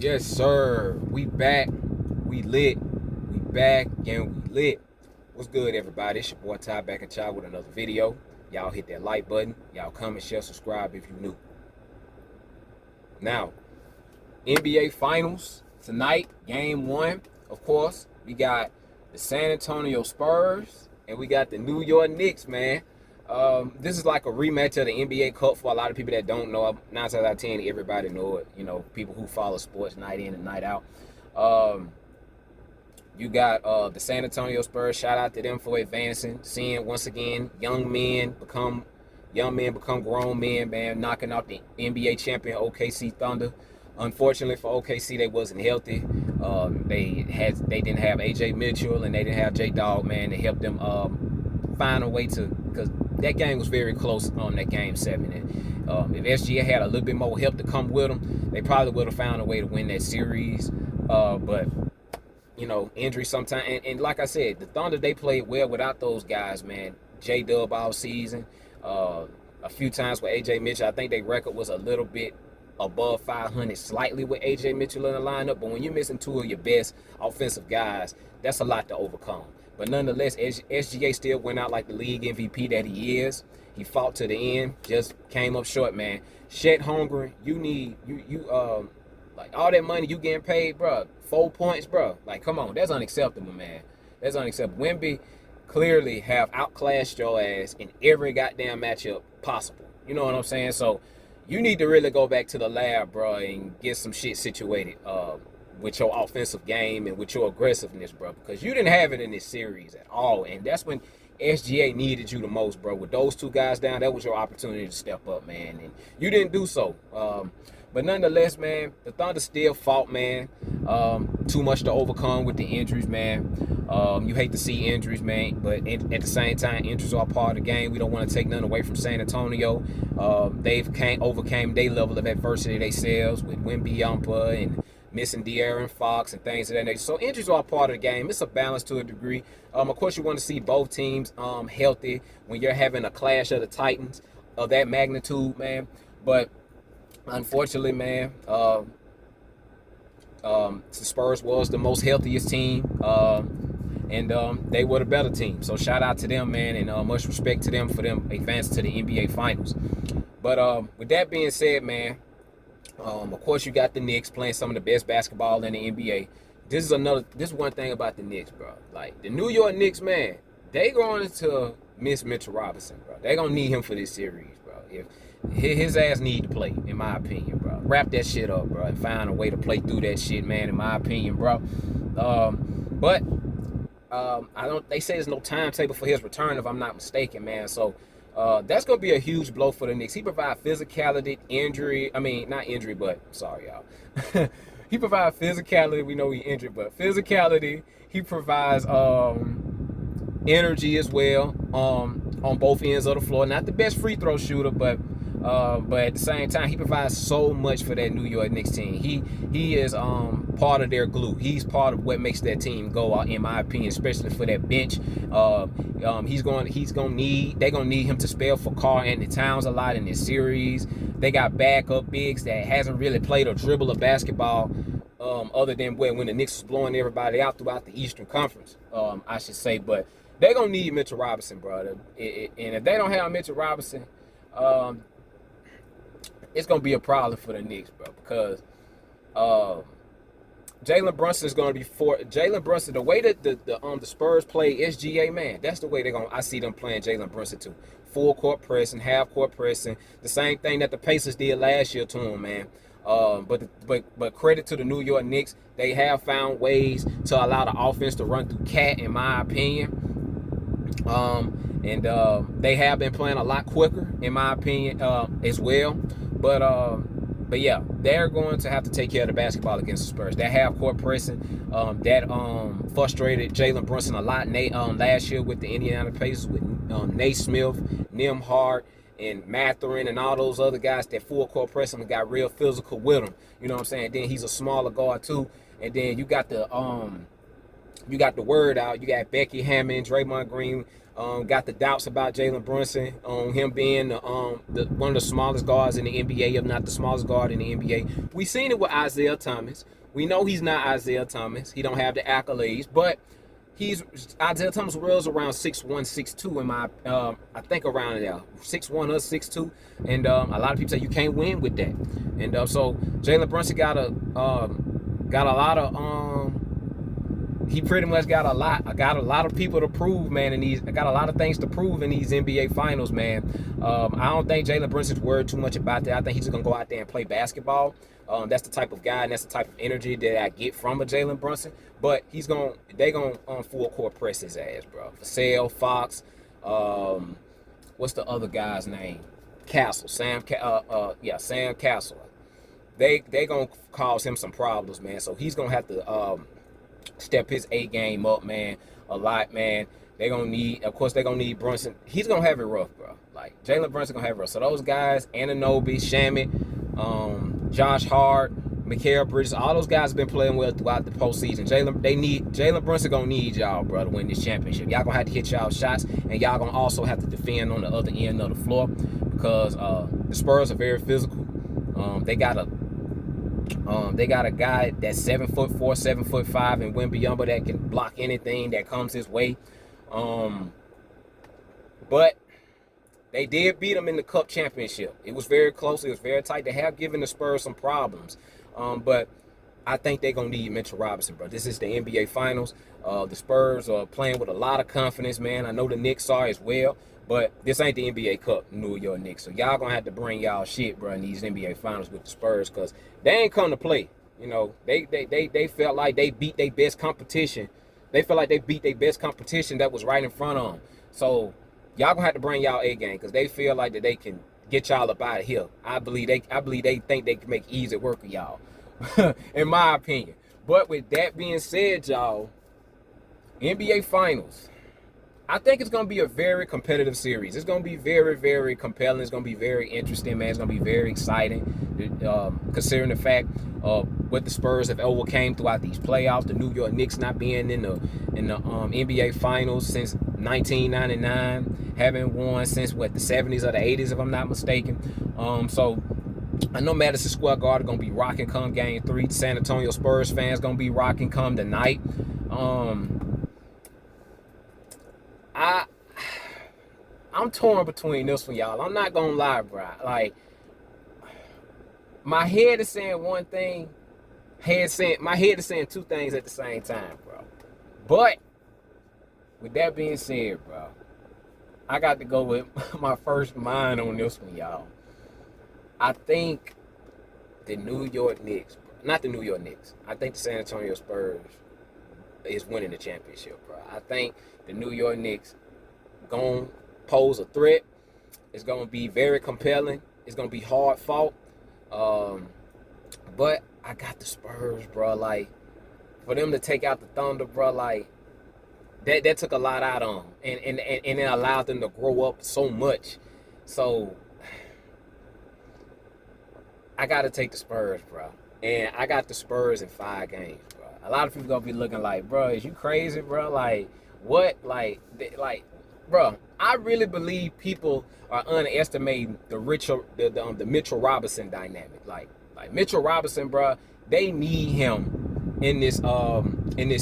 Yes, sir. We back. We lit. We back and we lit. What's good, everybody? It's your boy Ty back at y'all with another video. Y'all hit that like button. Y'all comment, share, subscribe if you new. Now, NBA Finals tonight, Game 1. Of course, we got the San Antonio Spurs and we got the New York Knicks, man. This is like a rematch of the NBA Cup for a lot of people that don't know. 9 times out of 10, everybody know it. You know, people who follow sports night in and night out. You got the San Antonio Spurs. Shout out to them for advancing, seeing once again young men become grown men, man, knocking out the NBA champion OKC Thunder. Unfortunately for OKC, they wasn't healthy. They didn't have AJ Mitchell and they didn't have J Dog, man, to help them find a way to, because that game was very close on that game 7. And if SGA had a little bit more help to come with them, they probably would have found a way to win that series. But you know, injury sometimes. And like I said, the Thunder, they played well without those guys, man. J-Dub all season. A few times with AJ Mitchell. I think their record was a little bit above 500 slightly with AJ Mitchell in the lineup. But when you're missing 2 of your best offensive guys, that's a lot to overcome. But nonetheless, SGA still went out like the league MVP that he is. He fought to the end, just came up short, man. Shet hungry. You need like all that money you getting paid, bro. 4 points, bro. Like, come on, that's unacceptable, man. That's unacceptable. Wemby clearly have outclassed your ass in every goddamn matchup possible. You know what I'm saying? So you need to really go back to the lab, bro, and get some shit situated with your offensive game and with your aggressiveness, bro, because you didn't have it in this series at all. And that's when SGA needed you the most, bro. With those 2 guys down, that was your opportunity to step up, man. And you didn't do so. But nonetheless, man, the Thunder still fought, man. Too much to overcome with the injuries, man. You hate to see injuries, man, but at the same time, injuries are a part of the game. We don't want to take none away from San Antonio. They've overcame their level of adversity themselves with Wembanyama and missing De'Aaron Fox and things of that nature. So injuries are a part of the game. It's a balance to a degree. Of course, you want to see both teams healthy when you're having a clash of the Titans of that magnitude, man. But unfortunately, man, the Spurs was the most healthiest team, and they were the better team. So shout out to them, man, and much respect to them for them advancing to the NBA Finals. But with that being said, man, of course you got the Knicks playing some of the best basketball in the NBA. This is one thing about the Knicks, bro. Like the New York Knicks, man, they going to miss Mitchell Robinson, bro. They gonna need him for this series, bro. If his ass need to play, in my opinion, bro. Wrap that shit up, bro, and find a way to play through that shit, man, in my opinion, bro. But I don't. They say there's no timetable for his return, if I'm not mistaken, man. So that's gonna be a huge blow for the Knicks. He provides physicality, injury. I mean, not injury, but sorry, y'all. He provides physicality. We know he injured, but physicality. He provides energy as well on both ends of the floor. Not the best free throw shooter, but at the same time, he provides so much for that New York Knicks team. He is part of their glue. He's part of what makes that team go out, in my opinion, especially for that bench. They're gonna need him to spell for Karl-Anthony Towns a lot in this series. They got backup bigs that hasn't really played or dribble of basketball. Other than when the Knicks was blowing everybody out throughout the Eastern Conference, I should say. But they're going to need Mitchell Robinson, brother. And if they don't have Mitchell Robinson, it's going to be a problem for the Knicks, bro. Because Jalen Brunson is going to be Jalen Brunson. The way that the Spurs play SGA, man, that's the way I see them playing Jalen Brunson too. Full court pressing, half court pressing. The same thing that the Pacers did last year to him, man. But credit to the New York Knicks, they have found ways to allow the offense to run through Cat, in my opinion. They have been playing a lot quicker, in my opinion, as well. But yeah, they're going to have to take care of the basketball against the Spurs. That half court pressing, frustrated Jalen Brunson a lot. Last year with the Indiana Pacers with Nate Smith, Nembhard, and Mathurin and all those other guys that full court pressing got real physical with him. You know what I'm saying? Then he's a smaller guard too. And then you got the word out. You got Becky Hammond, Draymond Green, got the doubts about Jalen Brunson, him being one of the smallest guards in the NBA, if not the smallest guard in the NBA. We seen it with Isaiah Thomas. We know he's not Isaiah Thomas. He don't have the accolades, but Isaiah Thomas runs around 6'1", 6'2" in my I think around there, 6'1" or 6'2", and a lot of people say you can't win with that, and so Jalen Brunson got a lot of he pretty much got a lot of people to prove, man, got a lot of things to prove in these NBA finals, man. I don't think Jalen Brunson's worried too much about that. I think he's just gonna go out there and play basketball. That's the type of guy and that's the type of energy that I get from a Jalen Brunson. But they gonna full court press his ass, bro. Vassell, Fox, what's the other guy's name? Castle, Sam Castle. They gonna cause him some problems, man. So he's gonna have to step his A game up, man, a lot, man. They're gonna need Brunson. He's gonna have it rough, bro. Like Jalen Brunson gonna have it rough. So those guys, Anunoby, Shamit, Josh Hart, Mikal Bridges, all those guys have been playing well throughout the postseason. Jalen Brunson gonna need y'all, bro, to win this championship. Y'all gonna have to hit y'all shots, and y'all gonna also have to defend on the other end of the floor because the Spurs are very physical. They got a guy that's 7'4", 7'5", and Wembanyama that can block anything that comes his way. But they did beat them in the Cup championship. It was very close. It was very tight. They have given the Spurs some problems. But I think they're going to need Mitchell Robinson, bro. This is the NBA Finals. The Spurs are playing with a lot of confidence, man. I know the Knicks are as well. But this ain't the NBA Cup, New York Knicks. So y'all going to have to bring y'all shit, bro, in these NBA Finals with the Spurs because they ain't come to play. You know, they felt like they beat their best competition. They felt like they beat their best competition that was right in front of them. So y'all going to have to bring y'all A game because they feel like that they can get y'all up out of here. I believe they think they can make easy work of y'all, in my opinion. But with that being said, y'all, NBA Finals, I think it's going to be a very competitive series. It's going to be very, very compelling. It's going to be very interesting, man. It's going to be very exciting, considering the fact of what the Spurs have overcame throughout these playoffs. The New York Knicks not being in the NBA Finals since 1999, haven't won since the 70s or the 80s, if I'm not mistaken. So I know Madison Square Garden going to be rocking come Game 3. San Antonio Spurs fans going to be rocking come tonight. I'm torn between this one, y'all. I'm not gonna lie, bro. Like, my head is saying one thing, my head is saying two things at the same time, bro. But with that being said, bro, I got to go with my first mind on this one, y'all. I think the New York Knicks, not the New York Knicks, I think the San Antonio Spurs is winning the championship, bro. I think the New York Knicks gonna pose a threat. It's gonna be very compelling. It's gonna be hard fought. But I got the Spurs, bro. Like, for them to take out the Thunder, bro, like that took a lot out of them, and it allowed them to grow up so much. So I gotta take the Spurs, bro. And I got the Spurs in 5 games, bro. A lot of people gonna be looking like, bro, is you crazy, bro? Like, what? Like, bro, I really believe people are underestimating the Mitchell Robinson dynamic. Like Mitchell Robinson, bro, they need him in this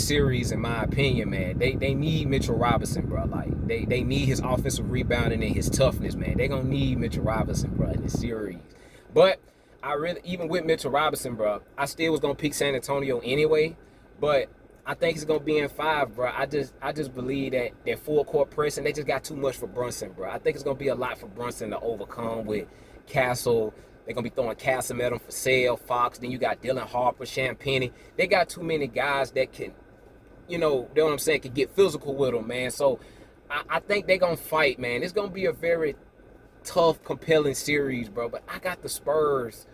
series, in my opinion, man. They need Mitchell Robinson, bro. Like, they need his offensive rebounding and his toughness, man. They gonna need Mitchell Robinson, bro, in this series. But even with Mitchell Robinson, bro, I still was gonna pick San Antonio anyway. But I think it's gonna be in 5, bro. I just believe that full court pressing, they just got too much for Brunson, bro. I think it's gonna be a lot for Brunson to overcome with Castle. They're gonna be throwing Castle at him for Sale, Fox. Then you got Dylan Harper, Champagnie. They got too many guys that can, you know what I'm saying, can get physical with them, man. So I think they're gonna fight, man. It's gonna be a very tough, compelling series, bro. But I got the Spurs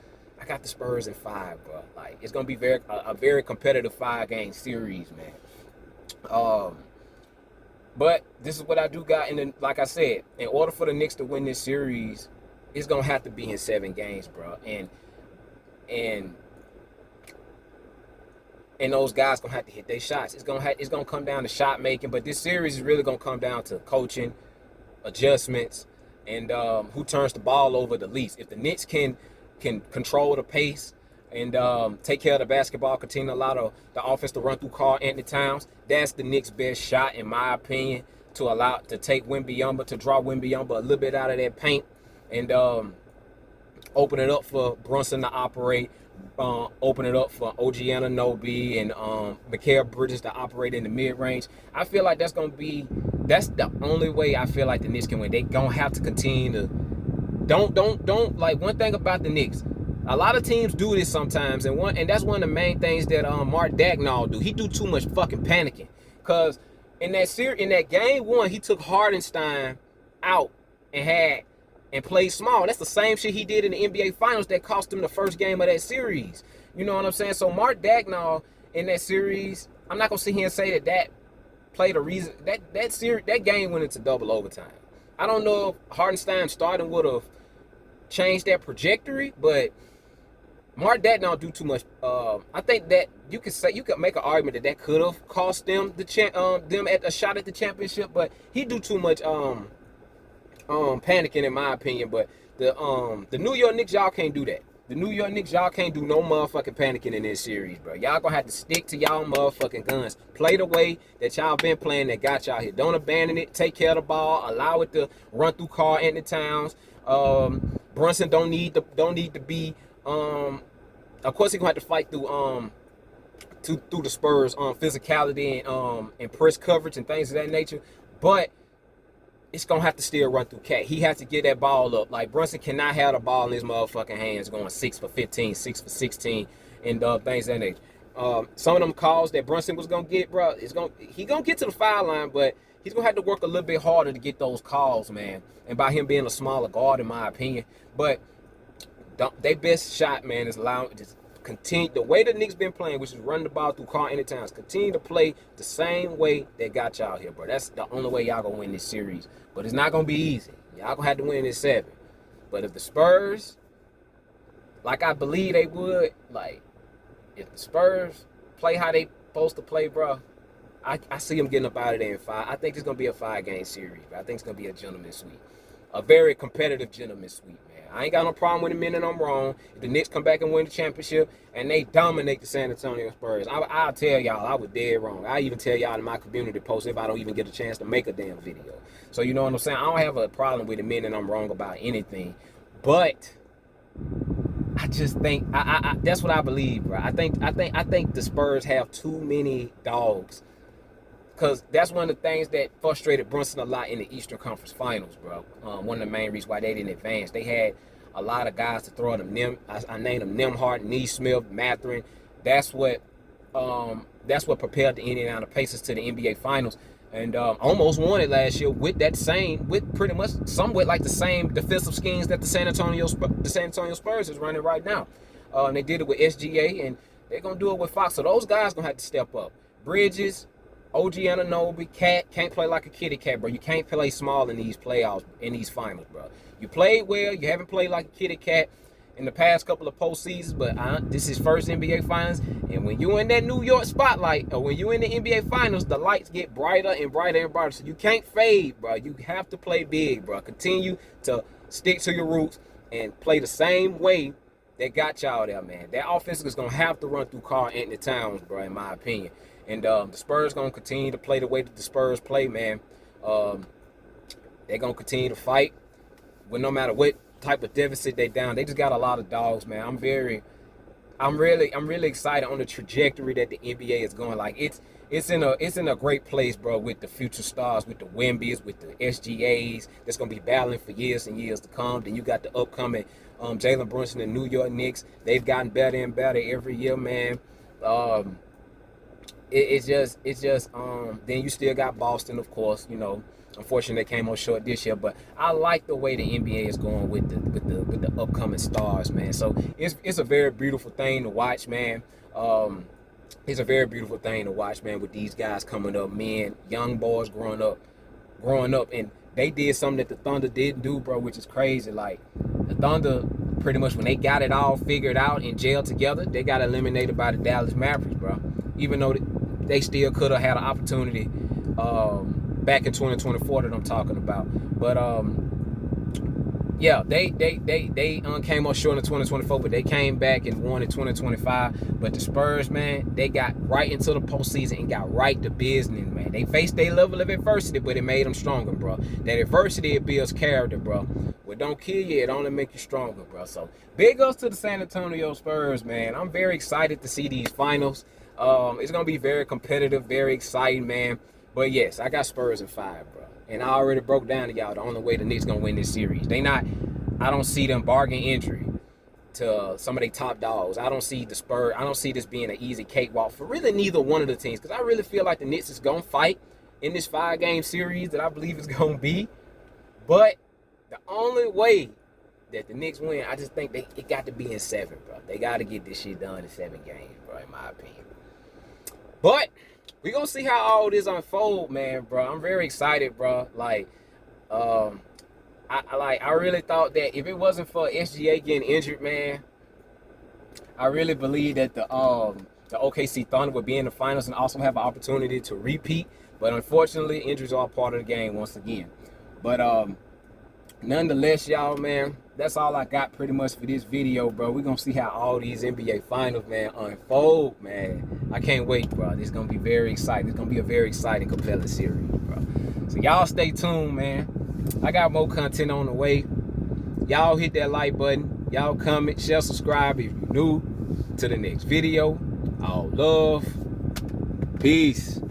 in 5, bro. Like, it's gonna be a very competitive 5-game series, man. But this is what I do got like I said, in order for the Knicks to win this series, it's gonna have to be in 7 games, bro. And and those guys gonna have to hit their shots. It's gonna come down to shot making, but this series is really gonna come down to coaching, adjustments, and who turns the ball over the least. If the Knicks can control the pace and take care of the basketball, continue to allow the offense to run through Karl Anthony Towns, that's the Knicks' best shot, in my opinion, to take Wembanyama, to draw Wembanyama a little bit out of that paint, and open it up for Brunson to operate, open it up for OG Anunoby and Mikal Bridges to operate in the mid-range. I feel like that's the only way I feel like the Knicks can win. They gonna have to continue to don't like, one thing about the Knicks. A lot of teams do this sometimes, and that's one of the main things that Mark Dagnall do. He do too much fucking panicking, cause in that game one, he took Hardenstein out and played small. That's the same shit he did in the NBA Finals that cost him the first game of that series. You know what I'm saying? So Mark Dagnall in that series, I'm not gonna sit here and say that played a reason that game went into double overtime. I don't know if Hardenstein starting would have changed that trajectory, but Mark Dagnall do too much. I think that you could make an argument that could have cost them them at a shot at the championship, but he do too much panicking, in my opinion. But the New York Knicks, y'all can't do that. The New York Knicks, y'all can't do no motherfucking panicking in this series, bro. Y'all gonna have to stick to y'all motherfucking guns. Play the way that y'all been playing that got y'all here. Don't abandon it. Take care of the ball. Allow it to run through Karl Anthony Towns. Brunson don't need to be. Of course, he gonna have to fight through the Spurs physicality and press coverage and things of that nature, but it's gonna have to still run through Cat. He has to get that ball up. Like, Brunson cannot have the ball in his motherfucking hands going 6 for 15, 6 for 16, and things of that nature. Some of them calls that Brunson was gonna get, bro, he gonna get to the foul line, but he's gonna have to work a little bit harder to get those calls, man. And by him being a smaller guard, in my opinion, but their best shot, man, is allowing just continue the way the Knicks been playing, which is running the ball through Karl Anthony Towns. Continue to play the same way that got y'all here, bro. That's the only way y'all gonna win this series. But it's not gonna be easy. Y'all gonna have to win this 7. But if the Spurs, like I believe they would, like if the Spurs play how they supposed to play, bro, I see them getting up out of there in 5. I think it's gonna be a 5-game series, but I think it's gonna be a gentleman's sweep, a very competitive gentleman's sweep, man. I ain't got no problem with the minute I'm wrong. If the Knicks come back and win the championship and they dominate the San Antonio Spurs, I'll tell y'all I was dead wrong. I even tell y'all in my community post if I don't even get a chance to make a damn video. So you know what I'm saying? I don't have a problem with the minute I'm wrong about anything, but I just think I that's what I believe, bro. I think the Spurs have too many dogs. Because that's one of the things that frustrated Brunson a lot in the Eastern Conference Finals, bro. One of the main reasons why they didn't advance. They had a lot of guys to throw at them. I named them Nembhard, Neesmith, Mathurin. That's what propelled the Indiana Pacers to the NBA Finals, and almost won it last year with pretty much somewhat like the same defensive schemes that the San Antonio Spurs is running right now. They did it with SGA, and they're gonna do it with Fox. So those guys gonna have to step up. Bridges, OG Anunoby, Cat can't play like a kitty cat, bro. You can't play small in these playoffs, in these finals, bro. You played well. You haven't played like a kitty cat in the past couple of postseasons, but this is first NBA Finals. And when you in that New York spotlight, or when you in the NBA Finals, the lights get brighter and brighter and brighter. So you can't fade, bro. You have to play big, bro. Continue to stick to your roots and play the same way that got y'all there, man. That offense is going to have to run through Karl Anthony Towns, bro, in my opinion. And the Spurs going to continue to play the way that the Spurs play, man. They're going to continue to fight. But no matter what type of deficit they down, they just got a lot of dogs, man. I'm really excited on the trajectory that the NBA is going. Like, it's in a great place, bro, with the future stars, with the Wembys, with the SGAs that's going to be battling for years and years to come. Then you got the upcoming Jalen Brunson and New York Knicks. They've gotten better and better every year, man. It's just then you still got Boston, of course. You know, unfortunately they came on short this year, but I like the way the NBA is going with the upcoming stars, man. So it's a very beautiful thing to watch, man. It's a very beautiful thing to watch, man, with these guys coming up, men, young boys growing up, and they did something that the Thunder didn't do, bro, which is crazy. Like, the Thunder, pretty much when they got it all figured out and gelled together, they got eliminated by the Dallas Mavericks, bro. even though they still could have had an opportunity back in 2024 that I'm talking about. But yeah, they came up short in 2024, but they came back and won in 2025. But the Spurs, man, they got right into the postseason and got right to business, man. They faced their level of adversity, but it made them stronger, bro. That adversity, it builds character, bro. What don't kill you, it only make you stronger, bro. So big ups to the San Antonio Spurs, man. I'm very excited to see these finals. It's gonna be very competitive, very exciting, man. But yes, I got Spurs in 5, bro. And I already broke down to y'all the only way the Knicks gonna win this series. I don't see them bargain injury to some of their top dogs. I don't see the Spurs. I don't see this being an easy cakewalk for really neither one of the teams. Because I really feel like the Knicks is gonna fight in this 5-game series that I believe is gonna be. But the only way that the Knicks win, I just think it got to be in 7, bro. They got to get this shit done in 7 games, bro, in my opinion. But we gonna see how all this unfold, man, bro. I'm very excited, bro. Like, I really thought that if it wasn't for SGA getting injured, man, I really believe that the OKC Thunder would be in the finals and also have an opportunity to repeat. But unfortunately, injuries are part of the game once again. But nonetheless, y'all, man, that's all I got pretty much for this video, bro. We're going to see how all these NBA finals, man, unfold, man. I can't wait, bro. This is going to be very exciting. It's going to be a very exciting, compelling series, bro. So y'all stay tuned, man. I got more content on the way. Y'all hit that like button. Y'all comment, share, subscribe if you're new to the next video. All love. Peace.